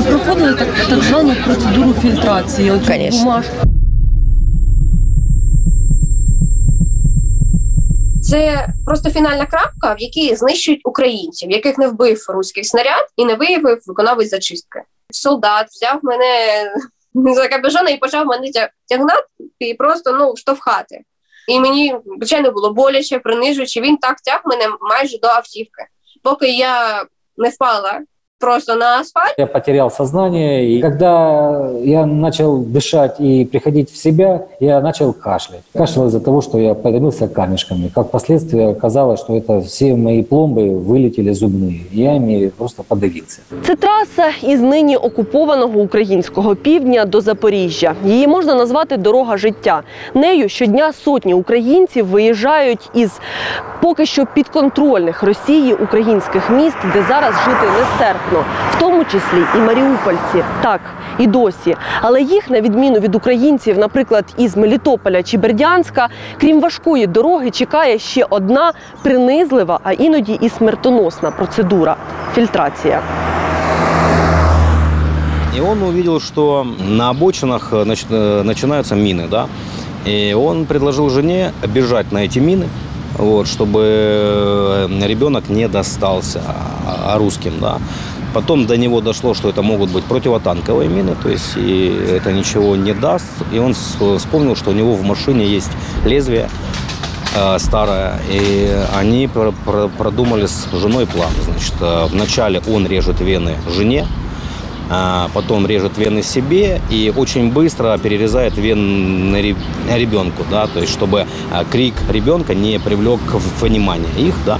Проходили так звану процедуру фільтрації? Звісно. Це просто фінальна крапка, в якій знищують українців, яких не вбив руський снаряд і не виявив виконавець зачистки. Солдат взяв мене за капюшона і почав мене тягнати і просто штовхати. І мені, звичайно, було боляче, принижуючи. Він так тяг мене майже до автівки, поки я не впала просто на асфальт. Я потерял сознание, и когда я начал дышать и приходить в себя, я начал кашлять. Кашлял из-за того, что я подавился камешками. Как впоследствии оказалось, что это все мои пломбы вылетели зубные. Я ими просто подавился. Це траса із нині окупованого українського півдня до Запоріжжя. Її можна назвати «дорога життя». Нею щодня сотні українців виїжджають із поки що підконтрольних Росії українських міст, де зараз жити нестерпно. В тому числі і маріупольці. Так, і досі. Але їх, на відміну від українців, наприклад, із Мелітополя чи Бердянська, крім важкої дороги, чекає ще одна принизлива, а іноді і смертоносна процедура – фільтрація. И он увидел, что на обочинах начинаются мины, да? И он предложил жене бежать на эти мины, чтобы ребенок не достался русским, да. Потом до него дошло, что это могут быть противотанковые мины, то есть и это ничего не даст. И он вспомнил, что у него в машине есть лезвие старое, и они продумали с женой план. Значит, вначале он режет вены жене, потом режет вены себе и очень быстро перерезает вены ребенку, да, то есть чтобы крик ребенка не привлек внимание их, да.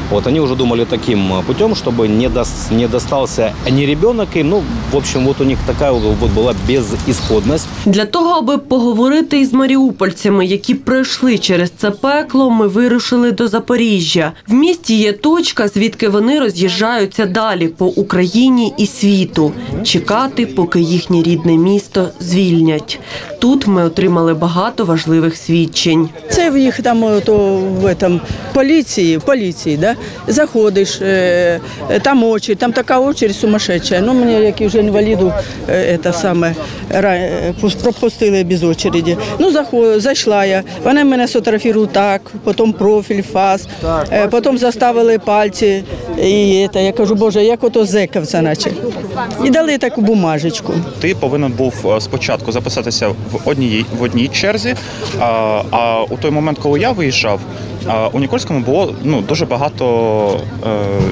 Вот они уже думали таким путем, чтобы не достался ни ребенок им. В общем, у них такая була безісходність. Для того, аби поговорити із маріупольцями, які пройшли через це пекло, ми вирушили до Запоріжжя. В місті є точка, звідки вони роз'їжджаються далі по Україні і світу. Чекати, поки їхнє рідне місто звільнять. Тут ми отримали багато важливих свідчень. Це в їх там в поліції, да? Заходиш, там очередь, там така очередь сумасшедша. Мені, як і вже інваліду, пропустили без очереді. Зайшла я, вони мене сфотографували так, потім профіль, фас, потім заставили пальці. І я кажу, Боже, як ото зекавця наче. І дали таку бумажечку. Ти повинен був спочатку записатися в одній черзі, а у той момент, коли я виїжджав, у Нікольському було дуже багато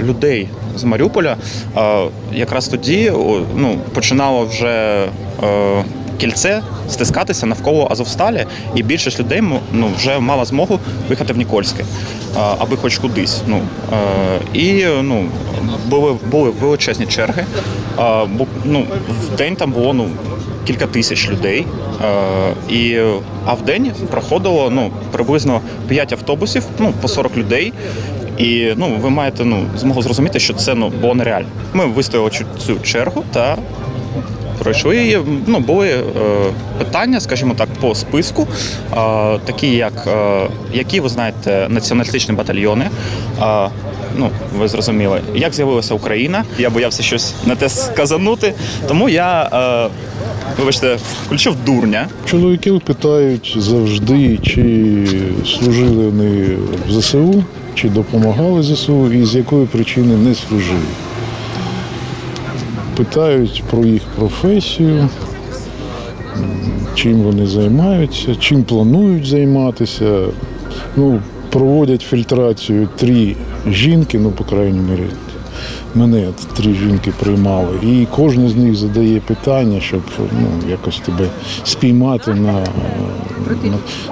людей з Маріуполя. Якраз тоді починало вже кільце стискатися навколо Азовсталі, і більшість людей вже мала змогу виїхати в Нікольське, аби хоч кудись. І були величезні черги. В день там було кілька тисяч людей, а в день проходило приблизно 5 автобусів, по 40 людей. І ви маєте змогу зрозуміти, що це було нереально. Ми вистояли цю чергу та пройшли її. Були питання, скажімо так, по списку, такі як, які, ви знаєте, націоналістичні батальйони. Ви зрозуміли, як з'явилася Україна. Я боявся щось не те сказанути, тому я, вибачте, включив дурня. Чоловіки питають завжди, чи служили вони в ЗСУ, чи допомагали ЗСУ, і з якої причини не служили. Питають про їх професію, чим вони займаються, чим планують займатися. Проводять фільтрацію 3 жінки, по крайній мірі, мене 3 жінки приймали. І кожен з них задає питання, щоб якось тебе спіймати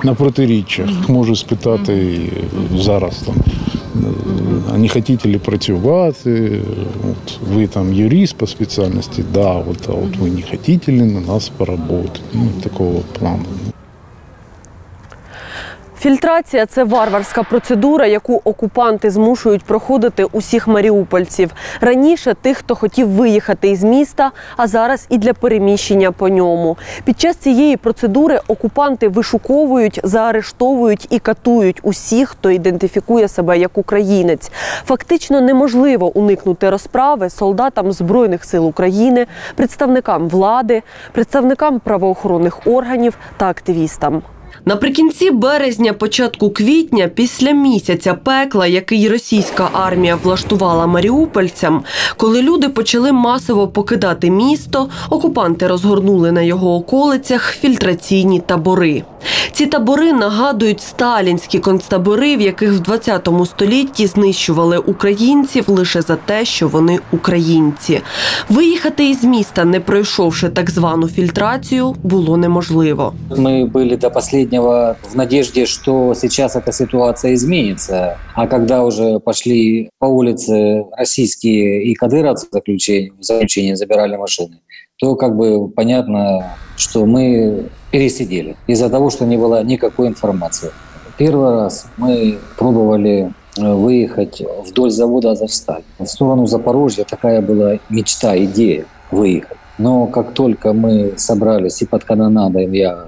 на протиріччях. Можу спитати зараз, а не хочете ли працювати? Ви там юрист по спеціальності? Да, а ви не хочете ли на нас поработати? Такого плану. Фільтрація – це варварська процедура, яку окупанти змушують проходити усіх маріупольців. Раніше тих, хто хотів виїхати із міста, а зараз і для переміщення по ньому. Під час цієї процедури окупанти вишуковують, заарештовують і катують усіх, хто ідентифікує себе як українець. Фактично неможливо уникнути розправи солдатам Збройних сил України, представникам влади, представникам правоохоронних органів та активістам. Наприкінці березня, початку квітня, після місяця пекла, який російська армія влаштувала маріупольцям, коли люди почали масово покидати місто, окупанти розгорнули на його околицях фільтраційні табори. Ці табори нагадують сталінські концтабори, в яких в 20 столітті знищували українців лише за те, що вони українці. Виїхати із міста, не пройшовши так звану фільтрацію, було неможливо. Мы были до последнего в надежде, что сейчас эта ситуация изменится. А когда уже пошли по улице российские и кадыровцы в заключение забирали машины, то как бы понятно, что мы пересидели из-за того, что не было никакой информации. Первый раз мы пробовали выехать вдоль завода «Азовсталь». В сторону Запорожья такая была мечта, идея выехать. Но как только мы собрались и под канонадой, я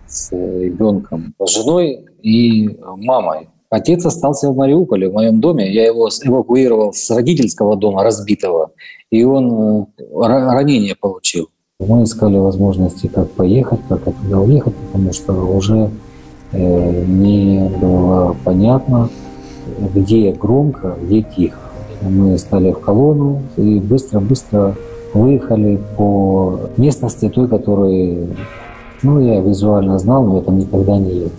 с ребенком, с женой и мамой, отец остался в Мариуполе, в моем доме. Я его эвакуировал с родительского дома, разбитого, и он ранение получил. Мы искали возможности, как поехать, как оттуда уехать, потому что уже не было понятно, где громко, где тихо. Мы стали в колонну и быстро-быстро выехали по местности той, которую я визуально знал, но это никогда не ездил.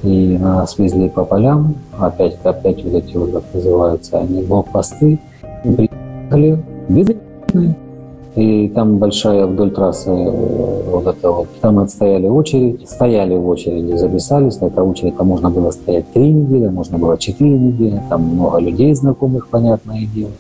И нас везли по полям, опять вот эти вот, как называются, они блокпосты. Мы приехали безопасные. И там большая вдоль трассы вот это вот. Там отстояли очередь, стояли в очереди, записались. На этой очереди там можно было стоять 3 недели, можно было 4 недели. Там много людей знакомых, понятное дело.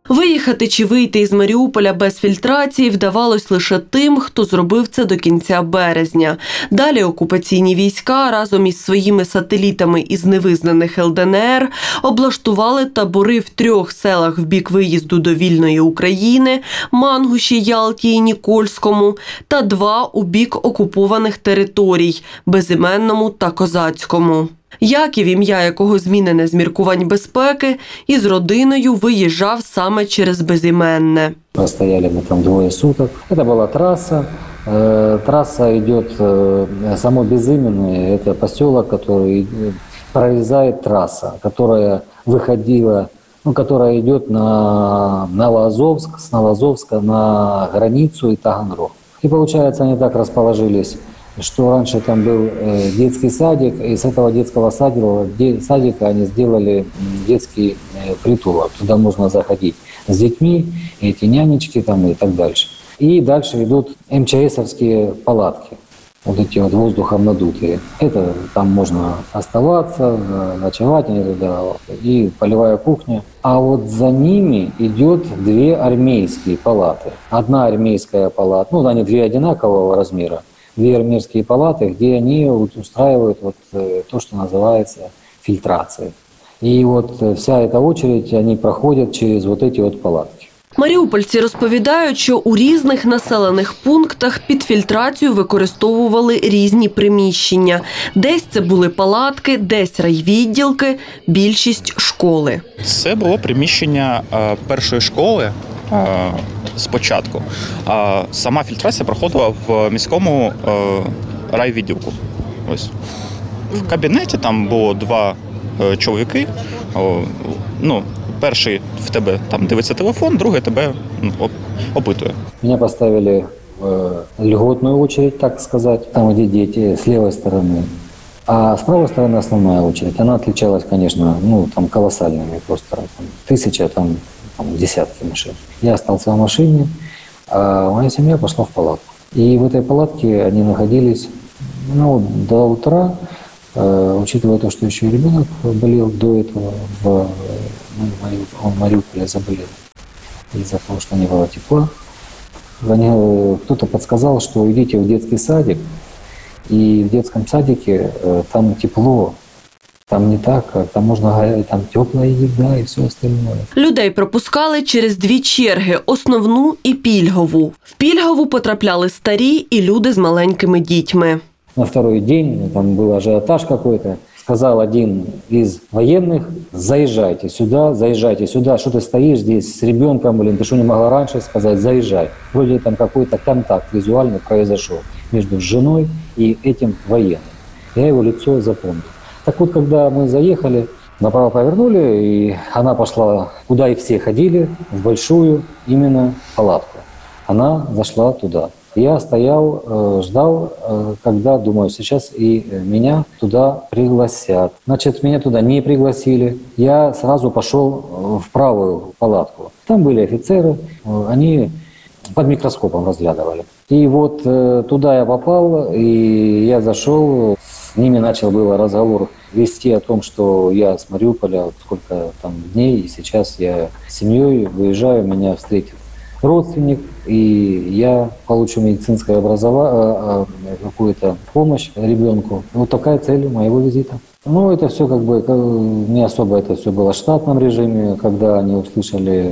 Виїхати чи вийти із Маріуполя без фільтрації вдавалось лише тим, хто зробив це до кінця березня. Далі окупаційні війська разом із своїми сателітами із невизнаних ЛДНР облаштували табори в 3 селах в бік виїзду до вільної України – Мангуші, Ялті і Нікольському, та 2 у бік окупованих територій – Безіменному та Козацькому. Яків, ім'я якого змінене з міркувань безпеки, із родиною виїжджав саме через Безіменне. Простояли мы там 2 суток. Это была трасса. Трасса идет, само Безыменное, это поселок, который прорезает трасса, которая выходила, которая идет на Новоазовск, с Новоазовска на границу и Таганрог. И получается, они так расположились, что раньше там был детский садик, и с этого детского садика они сделали детский притулок. Туда можно заходить с детьми, эти нянечки там и так дальше. И дальше идут МЧСовские палатки, вот эти вот воздухом надутые. Это там можно оставаться, ночевать, и полевая кухня. А вот за ними идет 2 армейские палаты. Одна армейская палата, они 2 одинакового размера. 2 армейские палаты, где они устраивают то, что называется фильтрацией. И вся эта очередь, они проходят через эти палатки. Маріупольці розповідають, що у різних населених пунктах під фільтрацію використовували різні приміщення. Десь це були палатки, десь райвідділки, більшість – школи. Це було приміщення першої школи спочатку. Сама фільтрація проходила в міському райвідділку. Ось. В кабінеті там було 2 чоловіки. Перший в тебе там дивиться телефон, другий тебе опитує. Меня поставили в льготную очередь, так сказать, там, где дети, с левой стороны. А с правой стороны основная очередь. Она отличалась, конечно, там колоссальными, просто 1000, там десятки машин. Я остался в машине, а моя семья пошла в палатку. И в этой палатке они находились до утра, учитывая то, что еще и ребенок болел до этого, он в Мариуполе заболел из-за того, что не было тепла. Кто-то подсказал, что идите в детский садик, и в детском садике там тепло, Там не так, там можно, там теплая еда и все остальное. Людей пропускали через дві черги – основну і пільгову. В пільгову потрапляли старі і люди з маленькими дітьми. На второй день там был ажиотаж какой-то. Сказал один из военных: заезжайте сюда, что ты стоишь здесь с ребенком, блин, ты что не могла раньше сказать, заезжай. Вроде там какой-то контакт визуальный произошел между женой и этим военным. Я его лицо запомнил. Так вот, когда мы заехали, направо повернули, и она пошла, куда и все ходили, в большую именно палатку. Она зашла туда. Я стоял, ждал, когда, думаю, сейчас и меня туда пригласят. Значит, меня туда не пригласили. Я сразу пошел в правую палатку. Там были офицеры, они под микроскопом разглядывали. И вот туда я попал, и я зашел, с ними начал было разговор вести о том, что я с Мариуполя, сколько там дней, и сейчас я с семьей выезжаю, меня встретит родственник, и я получу медицинское образование, какую-то помощь ребенку. Вот такая цель моего визита. Ну, это все как бы, не особо это все было в штатном режиме, когда они услышали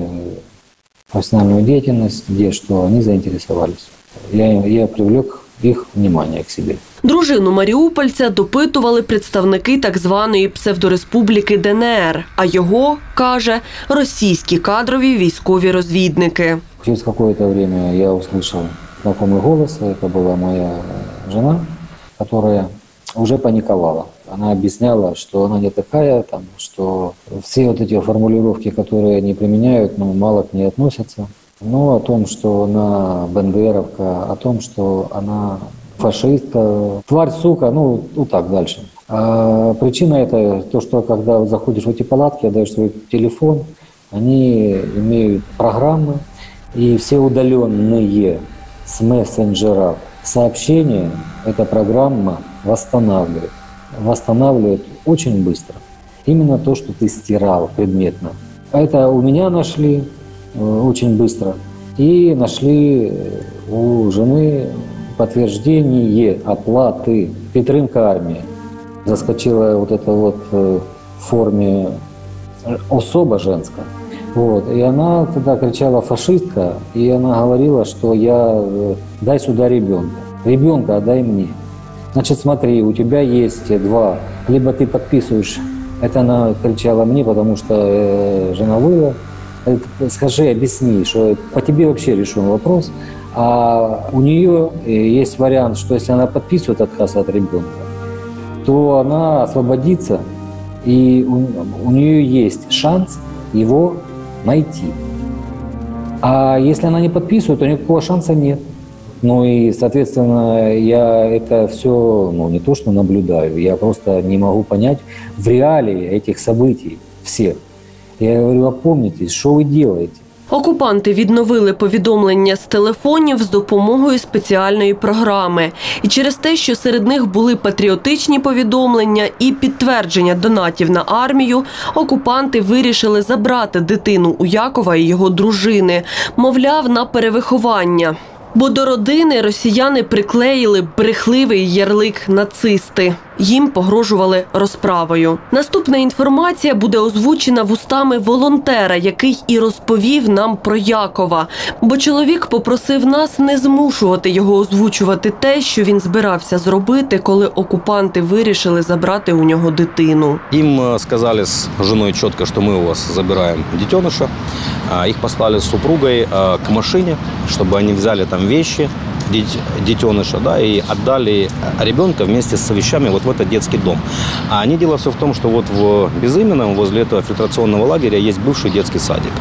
профессиональную деятельность, где что, они заинтересовались. Я привлек їх внимание к себе. Дружину маріупольця допитували представники так званої псевдореспубліки ДНР, а його, каже, російські кадрові військові розвідники. Через какое-то время я услышал знакомый голос, это была моя жена, которая уже паниковала. Она объясняла, что она не такая, там, что все вот эти формулировки, которые они применяют, мало к ней относятся. Ну, о том, что она бандеровка, о том, что она фашистка, тварь, сука, ну, вот так дальше. А причина это то, что когда заходишь в эти палатки, отдаешь свой телефон, они имеют программы, и все удаленные с мессенджеров сообщения эта программа восстанавливает. Восстанавливает очень быстро. Именно то, что ты стирал предметно. Это у меня нашли очень быстро. И нашли у жены подтверждение оплаты. Підтримка армии. Заскочила вот это вот в форме особа женская. Вот. И она тогда кричала фашистка, и она говорила, что дай сюда ребенка. Ребенка отдай мне. Значит, смотри, у тебя есть два. Либо ты подписываешь, это она кричала мне, потому что жена выла. Скажи, объясни, что по тебе вообще решен вопрос. А у нее есть вариант, что если она подписывает отказ от ребенка, то она освободится, и у нее есть шанс его найти. А если она не подписывает, то никакого шанса нет. Ну и, соответственно, я это все, не то что наблюдаю, я просто не могу понять в реалии этих событий всех. Я говорю, опомнитесь, що ви робите? Окупанти відновили повідомлення з телефонів з допомогою спеціальної програми. І через те, що серед них були патріотичні повідомлення і підтвердження донатів на армію, окупанти вирішили забрати дитину Уякова і його дружини, мовляв, на перевиховання. Бо до родини росіяни приклеїли брехливий ярлик «нацисти». Їм погрожували розправою. Наступна інформація буде озвучена вустами волонтера, який і розповів нам про Якова. Бо чоловік попросив нас не змушувати його озвучувати те, що він збирався зробити, коли окупанти вирішили забрати у нього дитину. Им сказали с женой четко, что мы у вас забираем детеныша. Их послали с супругой к машине, чтобы они взяли там вещи детеныша, да, и отдали ребенка вместе с вещами вот в этот детский дом. А дело все в том, что вот в Безыменном, возле этого фильтрационного лагеря, есть бывший детский садик.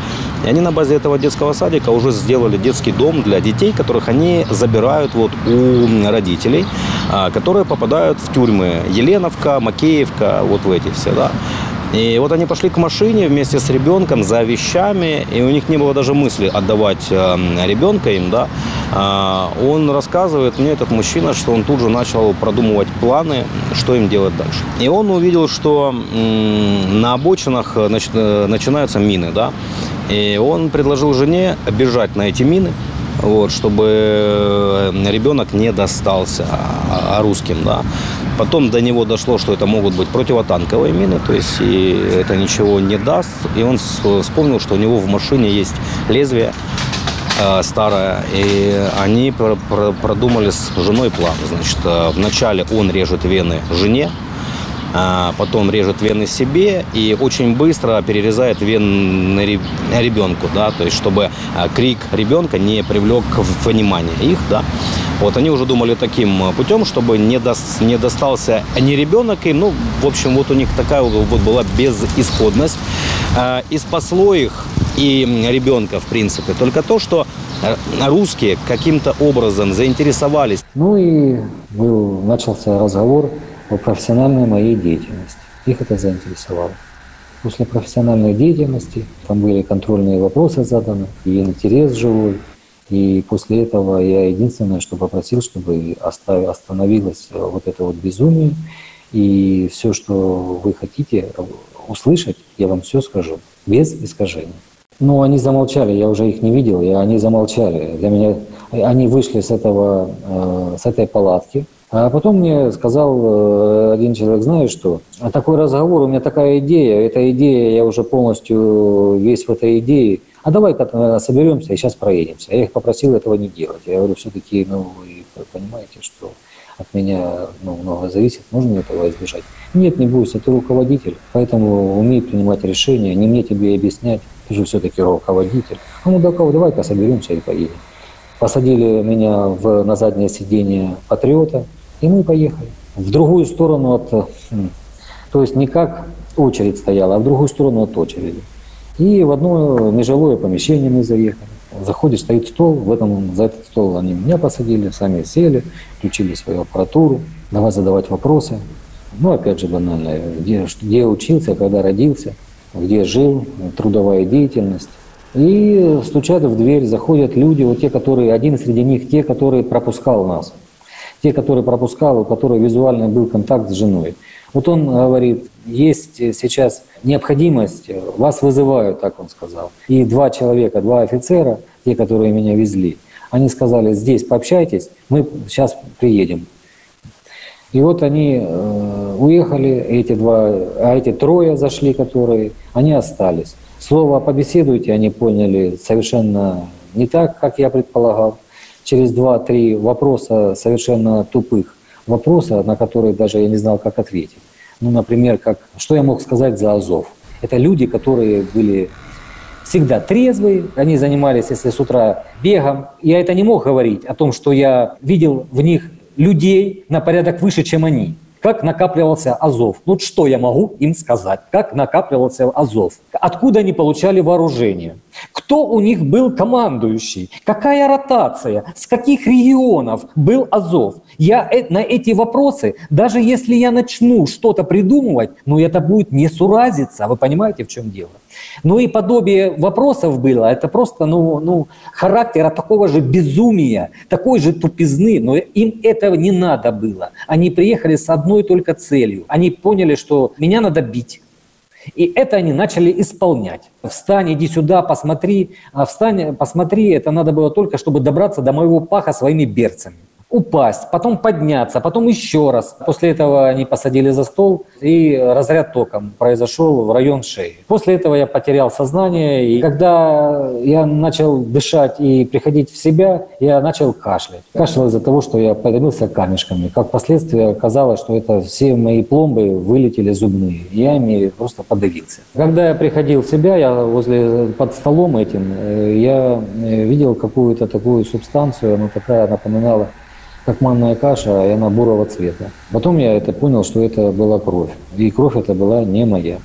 И они на базе этого детского садика уже сделали детский дом для детей, которых они забирают вот у родителей, которые попадают в тюрьмы Еленовка, Макеевка, вот в эти все, да. И вот они пошли к машине вместе с ребенком за вещами, и у них не было даже мысли отдавать ребенка им, да. Он рассказывает мне, этот мужчина, что он тут же начал продумывать планы, что им делать дальше. И он увидел, что на обочинах начинаются мины, да. И он предложил жене бежать на эти мины, вот, чтобы ребенок не достался русским, да. Потом до него дошло, что это могут быть противотанковые мины, то есть и это ничего не даст. И он вспомнил, что у него в машине есть лезвие старое, и они продумали с женой план. Значит, вначале он режет вены жене, потом режет вены себе и очень быстро перерезает вены ребенку, да, то есть чтобы крик ребенка не привлек внимание их, да. Вот они уже думали таким путем, чтобы не достался ни ребенок им, ну, в общем, вот у них такая вот была безысходность. И спасло их и ребенка, в принципе, только то, что русские каким-то образом заинтересовались. Ну и начался разговор о профессиональной моей деятельности. Их это заинтересовало. После профессиональной деятельности там были контрольные вопросы заданы, и интерес живой. И после этого я единственное, что попросил, чтобы остановилось вот это вот безумие. И все, что вы хотите услышать, я вам все скажу, без искажений. Но они замолчали, я уже их не видел, и они замолчали. Для меня они вышли с этой палатки. А потом мне сказал один человек, знаешь что, такой разговор, у меня такая идея, эта идея, я уже полностью весь в этой идее, а давай-ка соберемся и сейчас проедемся. Я их попросил этого не делать. Я говорю, все-таки, вы понимаете, что от меня много зависит, можно этого избежать? Нет, не бойся, ты руководитель, поэтому умей принимать решения, не мне тебе объяснять, ты же все-таки руководитель. Ну, давай-ка соберемся и поедем. Посадили меня на заднее сиденье «Патриота», и мы поехали. В другую сторону то есть не как очередь стояла, а в другую сторону от очереди. И в одно нежилое помещение мы заехали. Заходишь, стоит стол, за этот стол они меня посадили, сами сели, включили свою аппаратуру, давай задавать вопросы. Ну, опять же, банально, где учился, когда родился, где жил, трудовая деятельность. И стучат в дверь, заходят люди, вот те, один среди них, те, который пропускал нас. Те, которые пропускал, у которых визуально был контакт с женой. Вот он говорит, есть сейчас необходимость, вас вызывают, так он сказал. И два офицера, те, которые меня везли, они сказали, здесь пообщайтесь, мы сейчас приедем. И вот они уехали, эти трое зашли, они остались. Слово «побеседуйте» они поняли совершенно не так, как я предполагал. Через 2-3 вопроса, совершенно тупых вопроса, на которые даже я не знал, как ответить. Ну, например, что я мог сказать за Азов? Это люди, которые были всегда трезвые, они занимались, если с утра, бегом. Я это не мог говорить о том, что я видел в них людей на порядок выше, чем они. Как накапливался Азов? Ну, что я могу им сказать? Как накапливался Азов? Откуда они получали вооружение? Кто у них был командующий? Какая ротация? С каких регионов был Азов? Я на эти вопросы, даже если я начну что-то придумывать, это будет несуразица. Вы понимаете, в чем дело? Ну и подобие вопросов было, это просто характера такого же безумия, такой же тупизны, но им этого не надо было. Они приехали с одной только целью. Они поняли, что меня надо бить. И это они начали исполнять. Встань, иди сюда, посмотри. А встань, посмотри, это надо было только, чтобы добраться до моего паха своими берцами. Упасть, потом подняться, потом еще раз. После этого они посадили за стол, и разряд током произошел в район шеи. После этого я потерял сознание, и когда я начал дышать и приходить в себя, я начал кашлять. Кашлял из-за того, что я подавился камешками. Как впоследствии оказалось, что это все мои пломбы вылетели зубные. Я ими просто подавился. Когда я приходил в себя, под столом этим, я видел какую-то такую субстанцию, она такая напоминала как манная каша, и она бурого цвета. Потом я понял, что это была кровь. И кровь это была не моя.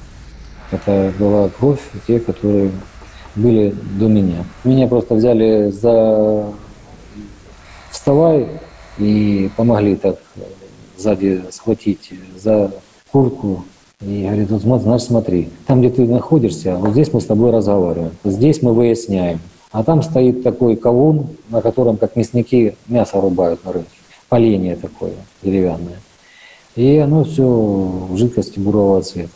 Это была кровь те, которые были до меня. Меня просто взяли «вставай» и помогли так сзади схватить за куртку. И говорит, значит, смотри, там, где ты находишься, вот здесь мы с тобой разговариваем, здесь мы выясняем. А там стоит такой кавун, на котором, как мясники, мясо рубают на рынке. Поленье такое, деревянное. И оно все в жидкости бурового цвета.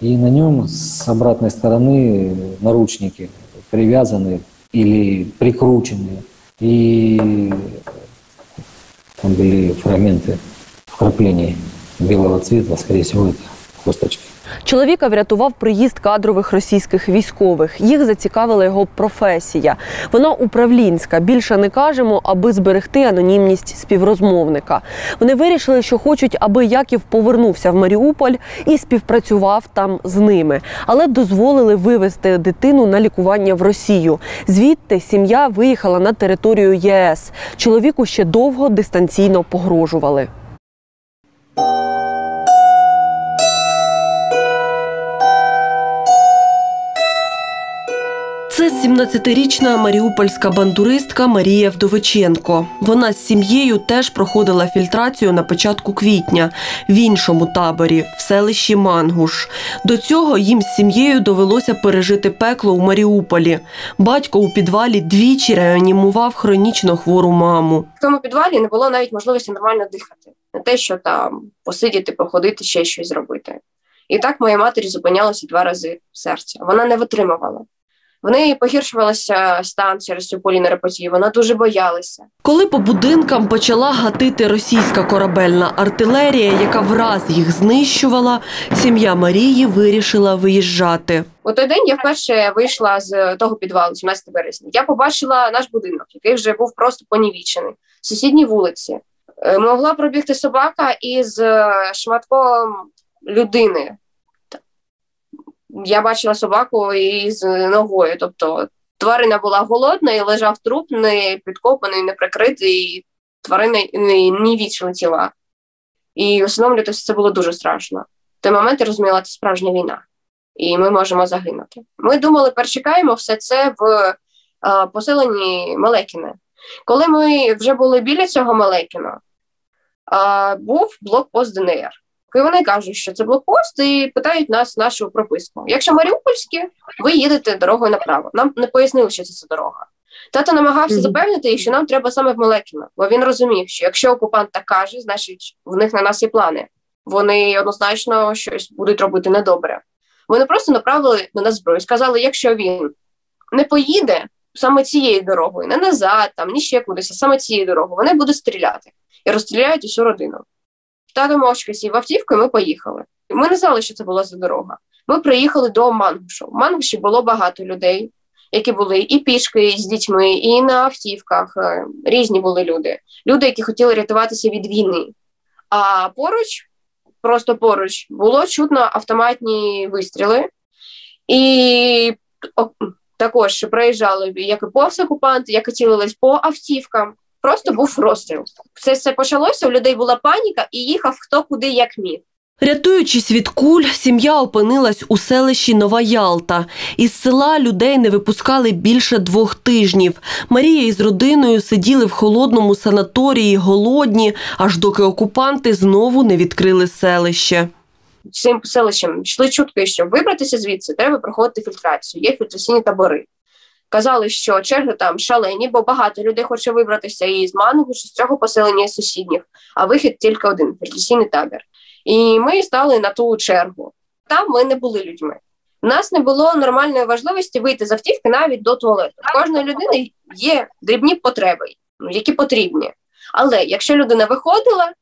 И на нем с обратной стороны наручники привязаны или прикручены. И там были фрагменты в вкраплений белого цвета, скорее всего, это косточки. Чоловіка врятував приїзд кадрових російських військових. Їх зацікавила його професія. Вона управлінська. Більше не кажемо, аби зберегти анонімність співрозмовника. Вони вирішили, що хочуть, аби Яків повернувся в Маріуполь і співпрацював там з ними. Але дозволили вивезти дитину на лікування в Росію. Звідти сім'я виїхала на територію ЄС. Чоловіку ще довго дистанційно погрожували. Це 17-річна маріупольська бандуристка Марія Вдовиченко. Вона з сім'єю теж проходила фільтрацію на початку квітня в іншому таборі, в селищі Мангуш. До цього їм з сім'єю довелося пережити пекло у Маріуполі. Батько у підвалі двічі реанімував хронічно хвору маму. В тому підвалі не було навіть можливості нормально дихати. Не те, що там посидіти, походити, ще щось зробити. І так моїй матері зупинялося 2 рази серце. Вона не витримувала. В неї погіршувався стан через цю полінерапатію, вона дуже боялася. Коли по будинкам почала гатити російська корабельна артилерія, яка враз їх знищувала, сім'я Марії вирішила виїжджати. У той день я вперше вийшла з того підвалу, 17 березня. Я побачила наш будинок, який вже був просто понівічений. Сусідні вулиці. Могла пробігти собака із шматком людини. Я бачила собаку із ногою, тобто тварина була голодна і лежав труп, не підкопаний, не прикритий, тварина не вічила тіла. І усвідомлювати це було дуже страшно. В той момент я розуміла, це справжня війна, і ми можемо загинути. Ми думали, перечекаємо все це в поселенні Мелекіне. Коли ми вже були біля цього Мелекіна, був блокпост ДНР. І вони кажуть, що це блокпост, і питають нас нашу прописку. Якщо маріупольські, ви їдете дорогою направо. Нам не пояснили, що це за дорога. Тато намагався запевнити їх, що нам треба саме в Мелекіно, бо він розумів, що якщо окупант так каже, значить в них на нас є плани. Вони однозначно щось будуть робити недобре. Вони просто направили на нас зброю. Сказали, якщо він не поїде саме цією дорогою, не назад, там, ні ще кудись, а саме цією дорогою, вони будуть стріляти. І розстріляють усю родину. Тато мовчки сів в автівку, і ми поїхали. Ми не знали, що це була за дорога. Ми приїхали до Мангушу. В Мангуші було багато людей, які були і пішки, і з дітьми, і на автівках. Різні були люди. Люди, які хотіли рятуватися від війни. А поруч, просто поруч, було чутно автоматні вистріли. І також проїжджали як і повз окупанти, як і цілились по автівкам. Просто був розстріл. Це почалося, у людей була паніка і їхав хто куди як міг. Рятуючись від куль, сім'я опинилась у селищі Нова Ялта. Із села людей не випускали більше 2 тижнів. Марія із родиною сиділи в холодному санаторії, голодні, аж доки окупанти знову не відкрили селище. Цим селищем йшли чутки, що вибратися звідси треба проходити фільтрацію. Є фільтраційні табори. Казали, що черги там шалені, бо багато людей хоче вибратися і з Мангушу, з цього поселення, і з сусідніх, а вихід тільки один – фільтраційний табір. І ми стали на ту чергу. Там ми не були людьми. У нас не було нормальної важливості вийти з автівки навіть до туалету. У кожної людини є дрібні потреби, які потрібні. Але якщо людина виходила,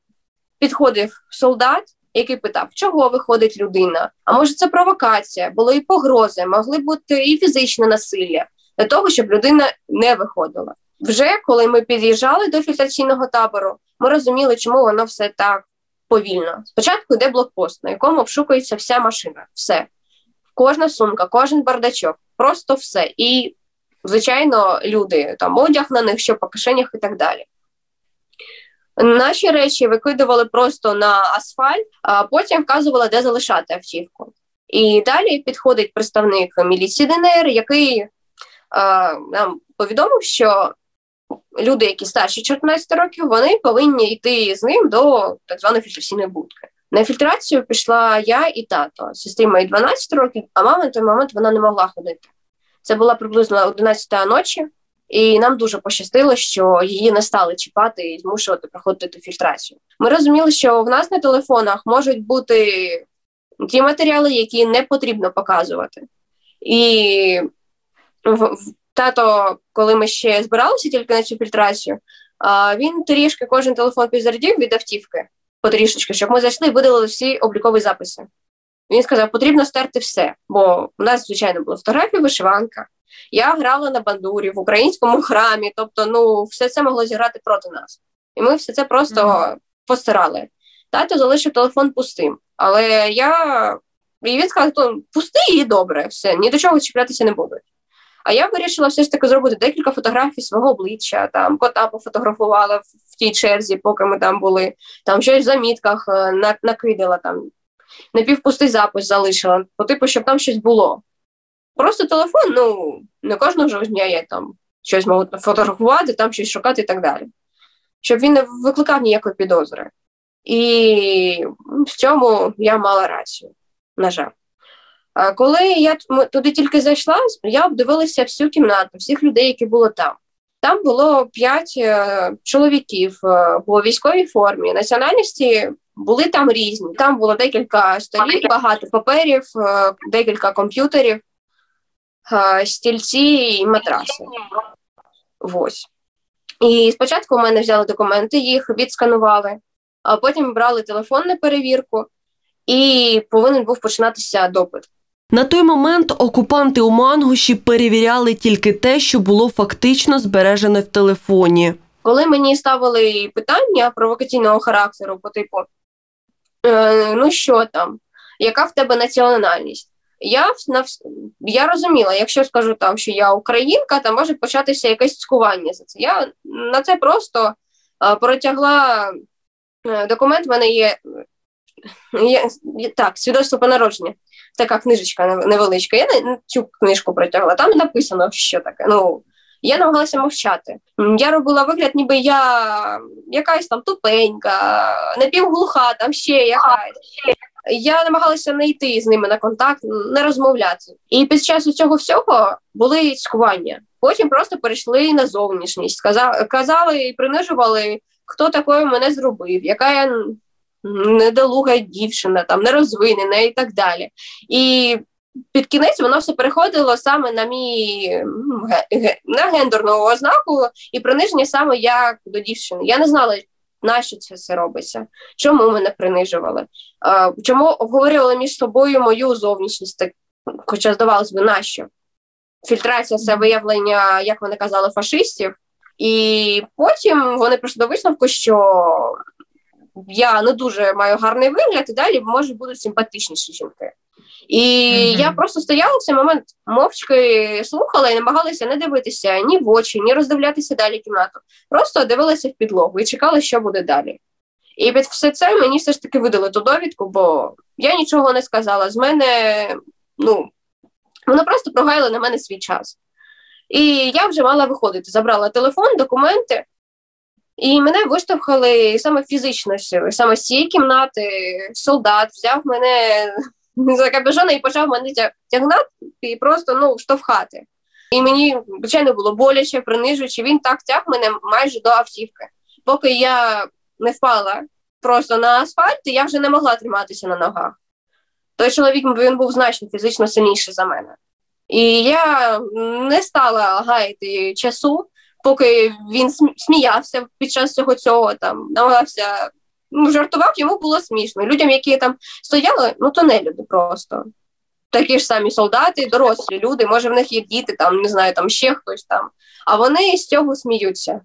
підходив солдат, який питав, чого виходить людина? А може це провокація? Були і погрози, могли бути і фізичне насилля. Для того, щоб людина не виходила. Вже коли ми під'їжджали до фільтраційного табору, ми розуміли, чому воно все так повільно. Спочатку йде блокпост, на якому обшукується вся машина, все. Кожна сумка, кожен бардачок, просто все. І, звичайно, люди, там одяг на них, що по кишенях і так далі. Наші речі викидували просто на асфальт, а потім вказували, де залишати автівку. І далі підходить представник міліції ДНР, який нам повідомив, що люди, які старші 14 років, вони повинні йти з ним до так званої фільтраційної будки. На фільтрацію пішла я і тато. Сестрі моїй 12 років, а мама на той момент вона не могла ходити. Це була приблизно 11 ночі, і нам дуже пощастило, що її не стали чіпати і змушувати проходити ту фільтрацію. Ми розуміли, що в нас на телефонах можуть бути ті матеріали, які не потрібно показувати. І тато, коли ми ще збиралися тільки на цю фільтрацію, він трішки кожен телефон підзарядив від автівки потрішечки, щоб ми зайшли і видалили всі облікові записи. Він сказав, потрібно стерти все, бо у нас, звичайно, була фотографія, вишиванка. Я грала на бандурі в українському храмі, тобто, все це могло зіграти проти нас. І ми все це просто постирали. Тато залишив телефон пустим, але і він сказав, пустий і добре, все, ні до чого чіплятися не будуть. А я вирішила все ж таки зробити декілька фотографій свого обличчя, там кота пофотографувала в тій черзі, поки ми там були, там щось в замітках накидала, там напівпустий запис залишила, щоб там щось було. Просто телефон, не кожного ж дня я там щось можу фотографувати, там щось шукати і так далі. Щоб він не викликав ніякої підозри. І в цьому я мала рацію, на жаль. Коли я туди тільки зайшла, я обдивилася всю кімнату, всіх людей, які були там. Там було 5 чоловіків по військовій формі. Національності були там різні. Там було декілька столів, багато паперів, декілька комп'ютерів, стільці і матраси. Ось. І спочатку у мене взяли документи, їх відсканували, а потім брали телефон на перевірку, і повинен був починатися допит. На той момент окупанти у Мангуші перевіряли тільки те, що було фактично збережено в телефоні. Коли мені ставили питання провокаційного характеру по типу що там, яка в тебе національність? Я розуміла, якщо скажу там, що я українка, там може початися якесь цькування за це. Я на це просто протягла документ, в мене є свідоцтво про народження. Така книжечка невеличка. Я цю книжку протягла. Там написано, що таке. Я намагалася мовчати. Я робила вигляд, ніби я якась там тупенька, напівглуха, там ще якась. Я намагалася не йти з ними на контакт, не розмовляти. І під час цього всього були цькування. Потім просто перейшли на зовнішність. Казали і принижували, хто такою мене зробив, яка я недолуга дівчина, там, нерозвинена і так далі. І під кінець воно все переходило саме на гендерну ознаку і приниження саме як до дівчини. Я не знала, нащо це робиться, чому мене принижували, чому обговорювали між собою мою зовнішність, хоча здавалось би, нащо. Фільтрація – це виявлення, як вони казали, фашистів. І потім вони прийшли до висновку, що я не дуже маю гарний вигляд, і далі, може, будуть симпатичніші жінки. І я просто стояла в цей момент, мовчки слухала і намагалася не дивитися ні в очі, ні роздивлятися далі кімнату. Просто дивилася в підлогу і чекала, що буде далі. І під все це мені все ж таки видали ту довідку, бо я нічого не сказала. З мене, воно просто прогаяли на мене свій час. І я вже мала виходити. Забрала телефон, документи, і мене виштовхали саме фізично сили. Саме з цієї кімнати солдат взяв мене за капюшона і почав мене тягнати і просто, штовхати. І мені, звичайно, було боляче, принижуючи. Він так тяг мене майже до автівки. Поки я не впала просто на асфальт, я вже не могла триматися на ногах. Той чоловік, він був значно фізично сильніший за мене. І я не стала гаяти часу, поки він сміявся під час всього цього, там, намагався, жартував, йому було смішно. Людям, які там стояли, то не люди просто. Такі ж самі солдати, дорослі люди, може в них є діти, там, не знаю, там ще хтось там. А вони з цього сміються.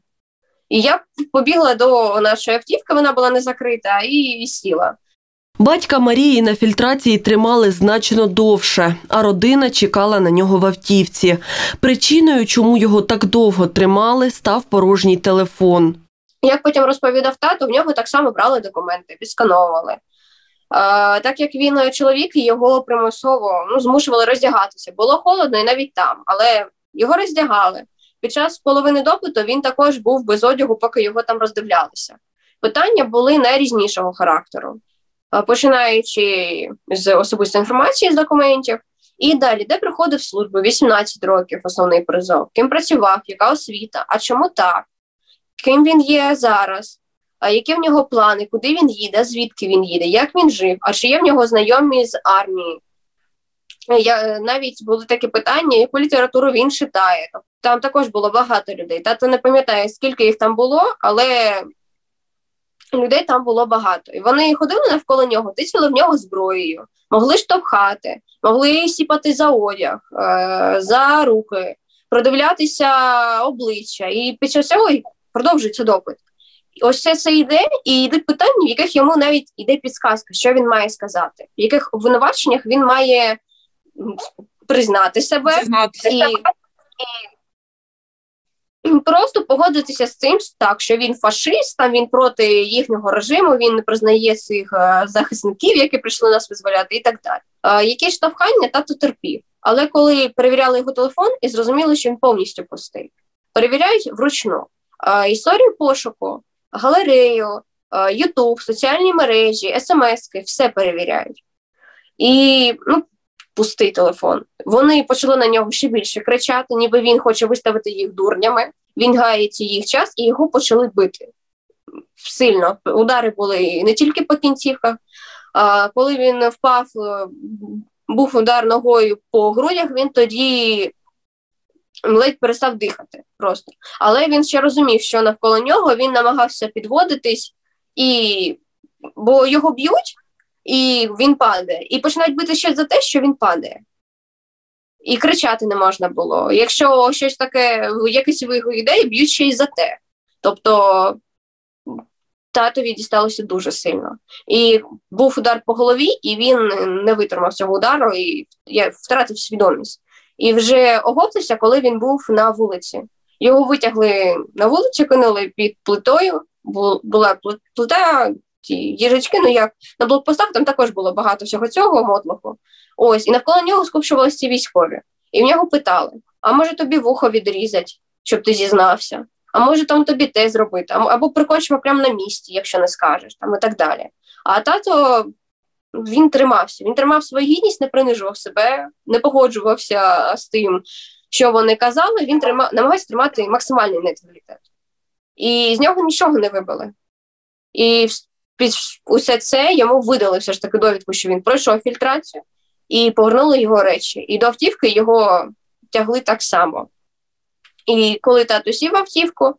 І я побігла до нашої автівки, вона була не закрита, і сіла. Батька Марії на фільтрації тримали значно довше, а родина чекала на нього в автівці. Причиною, чому його так довго тримали, став порожній телефон. Як потім розповідав тато, в нього так само брали документи, відскановували. Так як він чоловік, його примусово змушували роздягатися. Було холодно і навіть там, але його роздягали. Під час половини допиту він також був без одягу, поки його там роздивлялися. Питання були найрізнішого характеру. Починаючи з особистої інформації, з документів, і далі, де приходив службу, 18 років, основний призов, ким працював, яка освіта, а чому так, ким він є зараз, які в нього плани, куди він їде, звідки він їде, як він жив, а чи є в нього знайомі з армії. Навіть були такі питання, яку літературу він читає. Там також було багато людей. Тато не пам'ятає, скільки їх там було, але людей там було багато. І вони ходили навколо нього, тицяли в нього зброєю, могли штовхати, могли сіпати за одяг, за руки, продивлятися обличчя. І під час цього продовжується допит. Ось це йде, і йдуть питання, в яких йому навіть йде підсказка, що він має сказати, в яких обвинуваченнях він має признати себе і просто погодитися з цим, так, що він фашист, там він проти їхнього режиму, він не признає цих захисників, які прийшли нас визволяти, і так далі. Які штовхання тато терпів. Але коли перевіряли його телефон і зрозуміли, що він повністю пустий, перевіряють вручну історію пошуку, галерею, Ютуб, соціальні мережі, смс-ки, все перевіряють. І, пустий телефон. Вони почали на нього ще більше кричати, ніби він хоче виставити їх дурнями. Він гаїть їх час, і його почали бити. Сильно. Удари були не тільки по кінцівках. Коли він впав, був удар ногою по грудях, він тоді ледь перестав дихати просто. Але він ще розумів, що навколо нього, він намагався підводитись, бо його б'ють, і він падає. І починають бити ще за те, що він падає. І кричати не можна було. Якщо щось таке, якийсь вигук йде, б'ють ще й за те. Тобто татові дісталося дуже сильно. І був удар по голові, і він не витримав цього удару, і я втратив свідомість. І вже оговтався, коли він був на вулиці. Його витягли на вулицю, кинули під плитою. Була плита, ті їжачки, як на блокпостах, там також було багато всього цього мотлоху. Ось, і навколо нього скупчувалися ці військові. І в нього питали, а може тобі вухо відрізати, щоб ти зізнався? А може там тобі те зробити? Або прикончимо прямо на місці, якщо не скажеш, там і так далі. А тато, він тримався. Він тримав свою гідність, не принижував себе, не погоджувався з тим, що вони казали. Він намагався тримати максимальний нейтралітет. І з нього нічого не вибили. І під усе це йому видали все ж таки довідку, що він пройшов фільтрацію, і повернули його речі. І до автівки його тягли так само. І коли тато сів в автівку,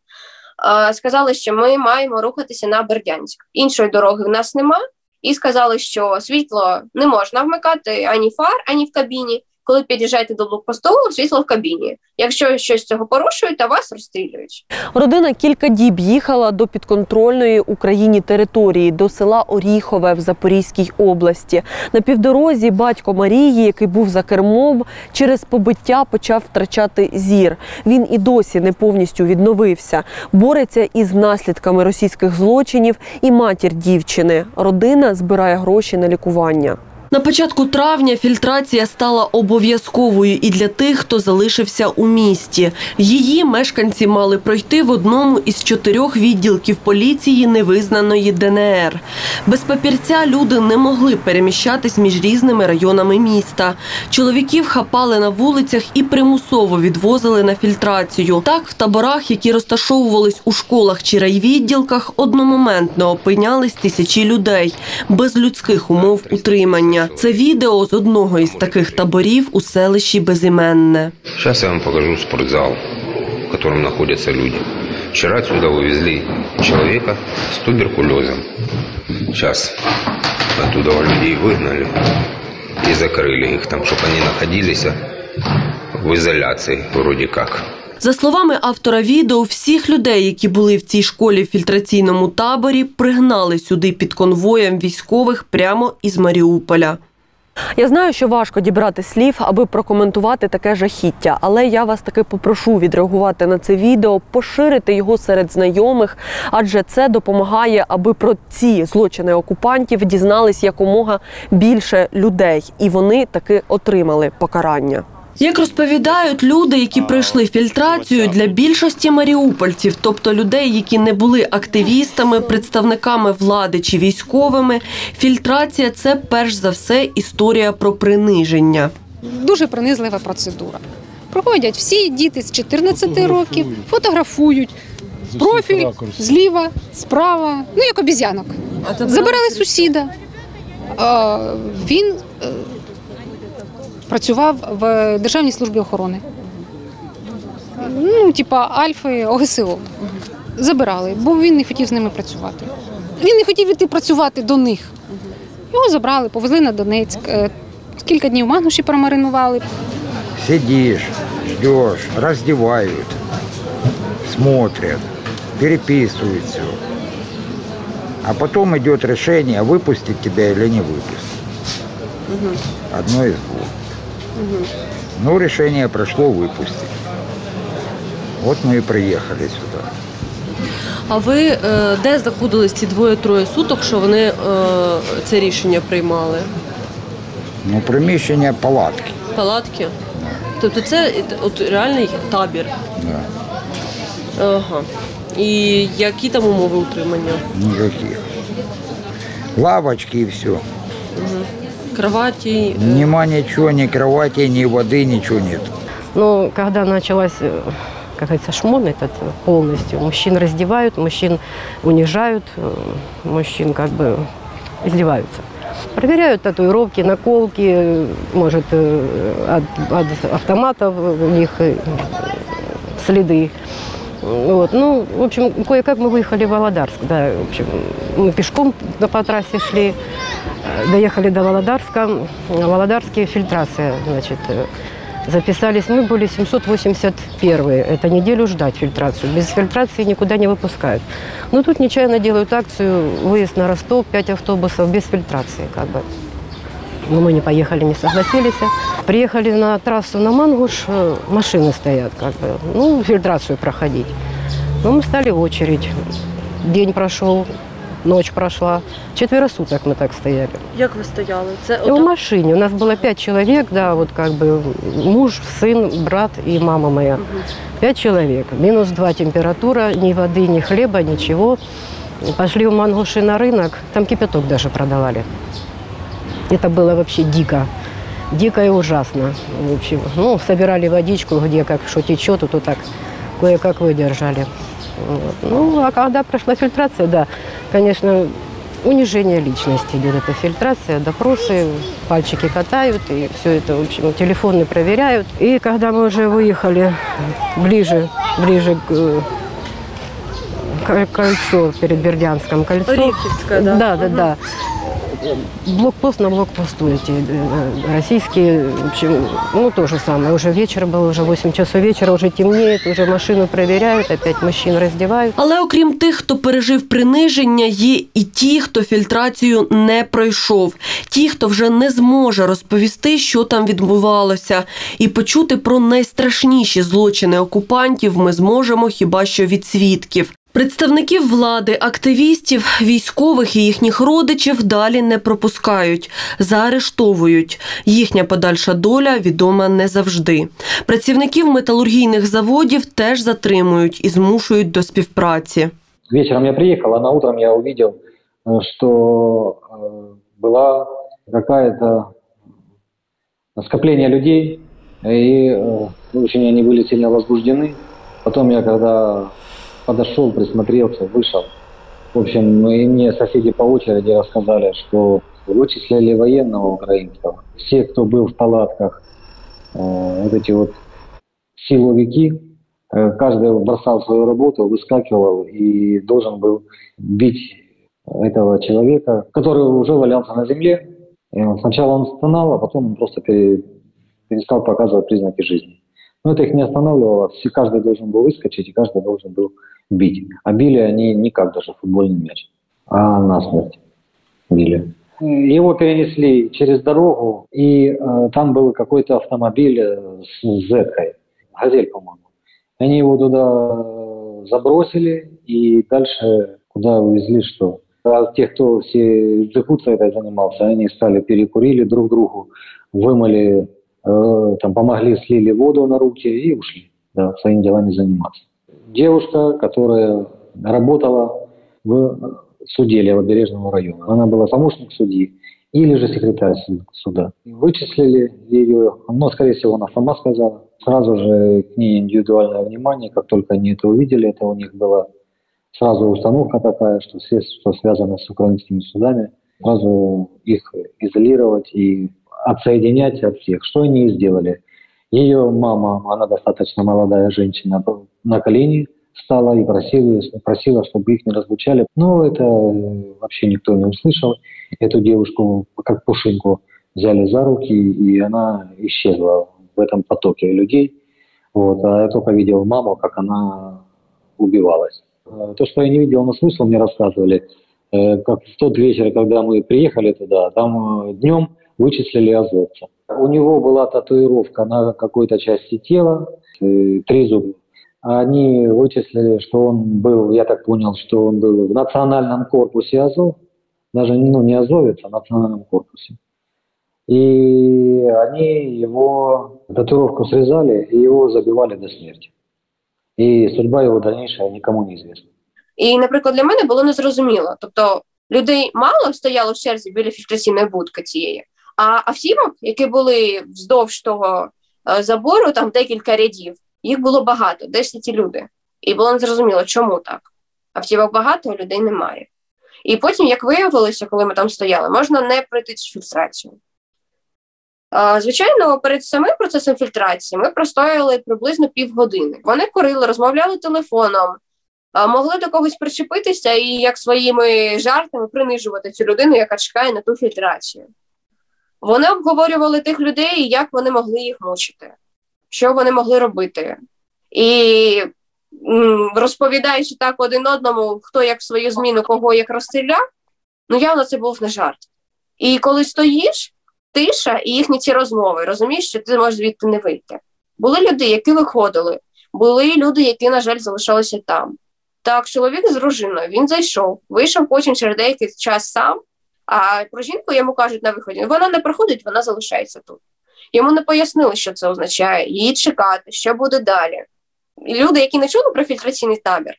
сказали, що ми маємо рухатися на Бердянськ. Іншої дороги в нас нема. І сказали, що світло не можна вмикати ані фар, ані в кабіні. Коли під'їжджаєте до блокпосту, світло в кабіні. Якщо щось з цього порушують, то вас розстрілюють. Родина кілька діб їхала до підконтрольної Україні території, до села Оріхове в Запорізькій області. На півдорозі батько Марії, який був за кермом, через побиття почав втрачати зір. Він і досі не повністю відновився. Бореться із наслідками російських злочинів і матір дівчини. Родина збирає гроші на лікування. На початку травня фільтрація стала обов'язковою і для тих, хто залишився у місті. Її мешканці мали пройти в одному із 4 відділків поліції невизнаної ДНР. Без папірця люди не могли переміщатись між різними районами міста. Чоловіків хапали на вулицях і примусово відвозили на фільтрацію. Так, в таборах, які розташовувались у школах чи райвідділках, одномоментно опинялись тисячі людей, без людських умов утримання. Це відео з одного із таких таборів у селищі Безіменне. Зараз я вам покажу спортзал, в якому знаходяться люди. Вчора сюди вивезли чоловіка з туберкульозом. Зараз оттуда людей вигнали і закрили їх там, щоб вони знаходилися в ізоляції, вроді як. За словами автора відео, всіх людей, які були в цій школі в фільтраційному таборі, пригнали сюди під конвоєм військових прямо із Маріуполя. Я знаю, що важко дібрати слів, аби прокоментувати таке жахіття, але я вас таки попрошу відреагувати на це відео, поширити його серед знайомих, адже це допомагає, аби про ці злочини окупантів дізнались якомога більше людей, і вони таки отримали покарання. Як розповідають люди, які пройшли фільтрацію, для більшості маріупольців, тобто людей, які не були активістами, представниками влади чи військовими, фільтрація – це перш за все історія про приниження. Дуже принизлива процедура. Проходять всі діти з 14 років, фотографують, профіль зліва, справа, як обіз'янок. Забирали сусіда. Він працював в Державній службі охорони. Альфи ОГСО. Забирали, бо він не хотів з ними працювати. Він не хотів іти працювати до них. Його забрали, повезли на Донецьк. Кілька днів в Мангуші промаринували. Сидишь, ждешь, раздевают, смотрят, переписывают все. А потом идет решение, выпустить тебя или не выпустить. Одно из двух. Ну, решение прошло выпустить. Вот мы и приехали сюда. А ви де знаходились ці 2-3 суток, що вони це рішення приймали? Ну, приміщення палатки. Палатки? Тобто це от реальний табір? Да. Ага. І які там умови утримання? Никаких. Лавочки и все. Кроваті? Нема ничего, ни кровати, ни воды, ничего нет. Ну, когда началась, как говорится, шмон этот полностью, мужчин раздевают, мужчин унижают, мужчин как бы издеваются. Проверяют татуировки, наколки, может, от автоматов у них следы. Вот. Ну, в общем, кое-как мы выехали в Володарск. Да, в общем, мы пешком по трассе шли, доехали до Володарска. В Володарске фильтрация, значит, записались. Мы были 781-е. Это неделю ждать фильтрацию. Без фильтрации никуда не выпускают. Но тут нечаянно делают акцию, выезд на Ростов, 5 автобусов без фильтрации, как бы. Но мы не поехали, не согласились. Приехали на трассу на Мангуш, машины стоят, как бы, ну, фильтрацию проходить. Но мы стали в очередь. День прошел, ночь прошла. 4 суток мы так стояли. Як ви стояли? Це В машине. У нас было 5 человек, да, вот как бы муж, сын, брат и мама моя. 5 человек. -2 температура, ни воды, ни хлеба, ничего. Пошли в Мангуши на рынок, там кипяток даже продавали. Это было вообще дико. Дико и ужасно. В общем, ну, собирали водичку, где как что течет, вот так кое-как выдержали. Вот. Ну, а когда прошла фильтрация, да, конечно, унижение личности идет эта фильтрация, допросы, пальчики катают, и все это, в общем, телефоны проверяют. И когда мы уже выехали ближе к кольцу, перед Бердянском кольцо. Орехівське, да? Да. Блокпост на блокпосту эти российские, в общем, ну то же самое. Уже вечер был, уже 8 часов вечера, уже темнеет, уже машину проверяют, опять мужчин раздевают. Але окрім тих, хто пережив приниження, є і ті, хто фільтрацію не пройшов. Ті, хто вже не зможе розповісти, що там відбувалося. І почути про найстрашніші злочини окупантів ми зможемо хіба що від свідків. Представників влади, активістів, військових і їхніх родичів далі не пропускають, заарештовують. Їхня подальша доля відома не завжди. Працівників металургійних заводів теж затримують і змушують до співпраці. Вечером я приехал, а на утром я увидел, что была какая-то скопление людей, и очень они были сильно возбуждены. Потом я, когда подошел, присмотрелся, вышел. В общем, и мне соседи по очереди рассказали, что вычислили военного украинского. Все, кто был в палатках, вот эти вот силовики, каждый бросал свою работу, выскакивал и должен был бить этого человека, который уже валялся на земле. И сначала он стонал, а потом он просто перестал показывать признаки жизни. Но это их не останавливало. Каждый должен был выскочить, и каждый должен был бить. А били они не как даже футбольный мяч, а насмерть били. Его перенесли через дорогу, и там был какой-то автомобиль с зеткой, «Газель», по-моему. Они его туда забросили, и дальше куда увезли, что? А те, кто все джихудцей этой занимался, они стали перекурили друг другу, вымыли, там помогли, слили воду на руки и ушли, да, своими делами заниматься. Девушка, которая работала в суде Левобережного района, она была помощник судьи или же секретарь суда. Вычислили ее, но, скорее всего, она сама сказала. Сразу же к ней индивидуальное внимание, как только они это увидели, это у них была сразу установка такая, что все, что связано с украинскими судами, сразу их изолировать и отсоединять от всех. Что они и сделали. Ее мама, она достаточно молодая женщина, на колени встала и просила, чтобы их не разлучали. Но это вообще никто не услышал. Эту девушку как пушинку взяли за руки, и она исчезла в этом потоке людей. Вот. А я только видел маму, как она убивалась. То, что я не видел, но слышал, мне рассказывали. Как в тот вечер, когда мы приехали туда, там днем вычислили азовца. У него была татуировка на какой-то части тела, трезуб. Они вычислили, что он был, я так понял, что он был в национальном корпусе Азов, даже не азовец, а в национальном корпусе. И они его татуировку срезали и его забивали до смерти. І судьба його дальніша нікому не звісна. І, наприклад, для мене було незрозуміло. Тобто, людей мало стояло в черзі біля фільтраційної будки цієї, а автівок, які були вздовж того забору, там декілька рядів, їх було багато, десь ті люди. І було незрозуміло, чому так. Автівок багато, а людей немає. І потім, як виявилося, коли ми там стояли, можна не пройти цю фільтрацію. Звичайно, перед самим процесом фільтрації ми простояли приблизно півгодини. Вони курили, розмовляли телефоном, могли до когось причепитися і як своїми жартами принижувати цю людину, яка чекає на ту фільтрацію. Вони обговорювали тих людей, як вони могли їх мучити, що вони могли робити. І розповідаючи так один одному, хто як в свою зміну, кого як розстріляв, явно це був не жарт. І коли стоїш, тиша і їхні ці розмови, розумієш, що ти можеш звідти не вийти. Були люди, які виходили, були люди, які, на жаль, залишалися там. Так, чоловік з дружиною, він зайшов, вийшов потім через деякий час сам, а про жінку йому кажуть на виході, вона не приходить, вона залишається тут. Йому не пояснили, що це означає, її чекати, що буде далі. І люди, які не чули про фільтраційний табір,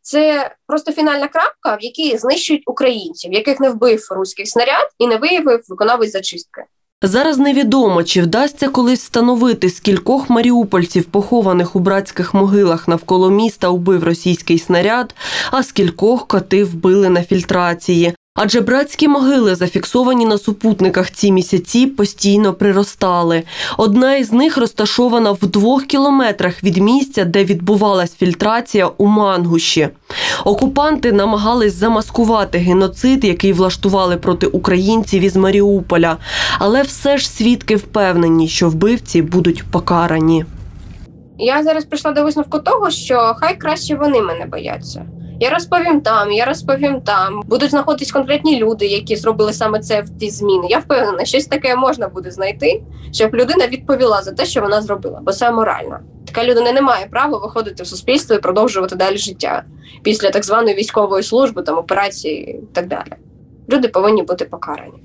це просто фінальна крапка, в якій знищують українців, яких не вбив руський снаряд і не виявив виконавець зачистки. Зараз невідомо, чи вдасться колись встановити, скількох маріупольців, похованих у братських могилах навколо міста, убив російський снаряд, а скількох коти вбили на фільтрації. Адже братські могили, зафіксовані на супутниках ці місяці, постійно приростали. Одна із них розташована в 2 кілометрах від місця, де відбувалась фільтрація у Мангуші. Окупанти намагались замаскувати геноцид, який влаштували проти українців із Маріуполя. Але все ж свідки впевнені, що вбивці будуть покарані. Я зараз прийшла до висновку того, що хай краще вони мене бояться. Я розповім там. Будуть знаходитись конкретні люди, які зробили саме це в ті зміни. Я впевнена, щось таке можна буде знайти, щоб людина відповіла за те, що вона зробила, бо це аморально. Така людина не має права виходити в суспільство і продовжувати далі життя після так званої військової служби, там, операції і так далі. Люди повинні бути покарані.